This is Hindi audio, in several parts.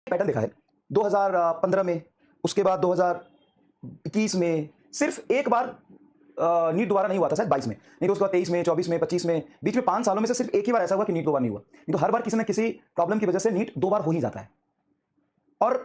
पैटर्न देखा है 2015 में, उसके बाद 2021 में, सिर्फ एक बार नीट दोबारा नहीं हुआ था शायद 22 में, नहीं तो उसके बाद 23 में, 24 में, 25 में, बीच में 5 सालों में से सिर्फ एक ही बार ऐसा हुआ कि नीट 2 बार नहीं हुआ। नहीं तो हर बार किसी न किसी प्रॉब्लम की वजह से नीट 2 बार हो ही जाता है। और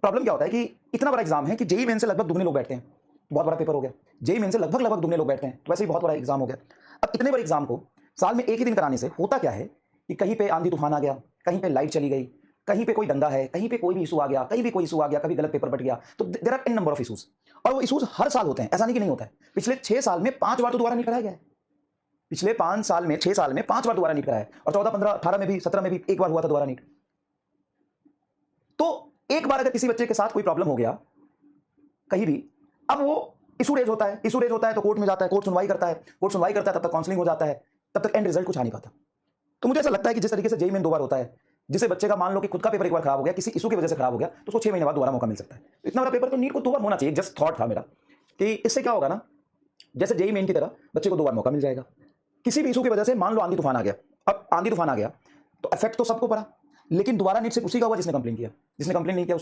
प्रॉब्लम क्या होता है कि इतना बड़ा एग्जाम है कि जेईई मेन से लगभग दुगने लोग बैठते हैं, बहुत बड़ा पेपर हो गया, जेईई मेन से लगभग दुगने लोग बैठते हैं, वैसे ही बहुत बड़ा एग्जाम हो गया। अब इतने बड़े एग्जाम को साल में एक ही दिन कराने से होता क्या है कि कहीं पे आंधी तूफान आ गया, कहीं पे लाइट चली गई, कहीं पे कोई दंगा है, कहीं पे कोई भी इशू आ गया, कहीं भी कोई इशू आ गया, कभी गलत पेपर बट गया, तो there are an number of issues. और वो इशूज हर साल होते हैं, ऐसा नहीं कि नहीं होता है। पिछले 6 साल में 5 बार तो दोबारा नीट कराया गया है। पिछले 5 साल में 6 साल में 5 बार दोबारा नीट कराया है, और 14, 15, 18 में भी, 17 में भी एक बार हुआ था दोबारा नीट। तो एक बार अगर किसी बच्चे के साथ कोई प्रॉब्लम हो गया कहीं भी, अब वो इशू रेज होता है, इशू रेज होता है तो कोर्ट में जाता है, कोर्ट सुनवाई करता है, कोर्ट सुनवाई करता है, तब तक काउंसलिंग हो जाता है, तब तक एंड रिजल्ट कुछ आ नहीं पाता। तो मुझे ऐसा लगता है कि जिस तरीके से जेईई मेन 2 बार होता है, जिसे बच्चे का मान लो कि खुद का पेपर एक बार खराब हो गया, किसी इशू की वजह से खराब हो गया, तो उसको 6 महीने बाद दोबारा मौका मिल सकता है। तो इतना बड़ा पेपर तो नीट को 2 बार होना चाहिए। जस्ट थॉट था मेरा कि इससे क्या होगा ना, जैसे जेईई मेन की तरह बच्चे को 2 बार मौका मिल जाएगा। किसी भी इशू की वजह से मान लो आंधी तूफान आ गया, अब आंधी तूफान आ गया तो इफेक्ट तो सबको पड़ा, लेकिन दोबारा नीट से उसी का हुआ जिसने कंप्लेन किया। जिसने कंप्लेन नहीं किया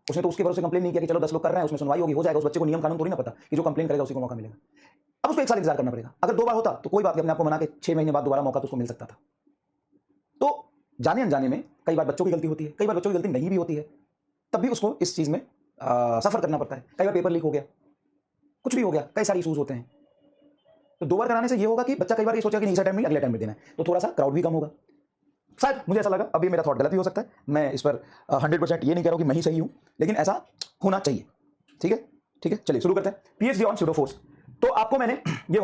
उसने तो उसके भरोसे कंप्लेन नहीं किया कि चलो 10 लोग कर रहे हैं, उसमें सुनवाई होगी, हो जाएगा। उस बच्चे को नियम कानून थोड़ी ना पता कि जो कंप्लेन करेगा उसी को मौका मिलेगा। अब उसको 1 साल इंतजार करना पड़ेगा। अगर 2 बार होता तो कोई बात नहीं, अपने आपको मना के 6 महीने बाद दोबारा मौका तो उसको मिल सकता था। तो जाने अनजाने में कई बार बच्चों की गलती होती है, कई बार बच्चों की गलती नहीं भी होती है, तब भी उसको इस चीज में सफर करना पड़ता है। कई बार पेपर लीक हो गया, कुछ भी हो गया, कई सारे इशूज होते हैं। तो 2 बार कराने से ये होगा कि बच्चा कई बार ये सोचेगा कि नहीं, इस टाइम में अगले टाइम में देना है, तो थोड़ा सा क्राउड भी कम होगा। शायद मुझे ऐसा लगा, अभी मेरा थॉट गलत भी हो सकता है, मैं इस पर 100% ये नहीं कह रहा हूं कि मैं ही सही हूं, लेकिन ऐसा होना चाहिए। ठीक है, चलिए शुरू करते हैं। PhD on pseudoforce. तो आपको मैंने ये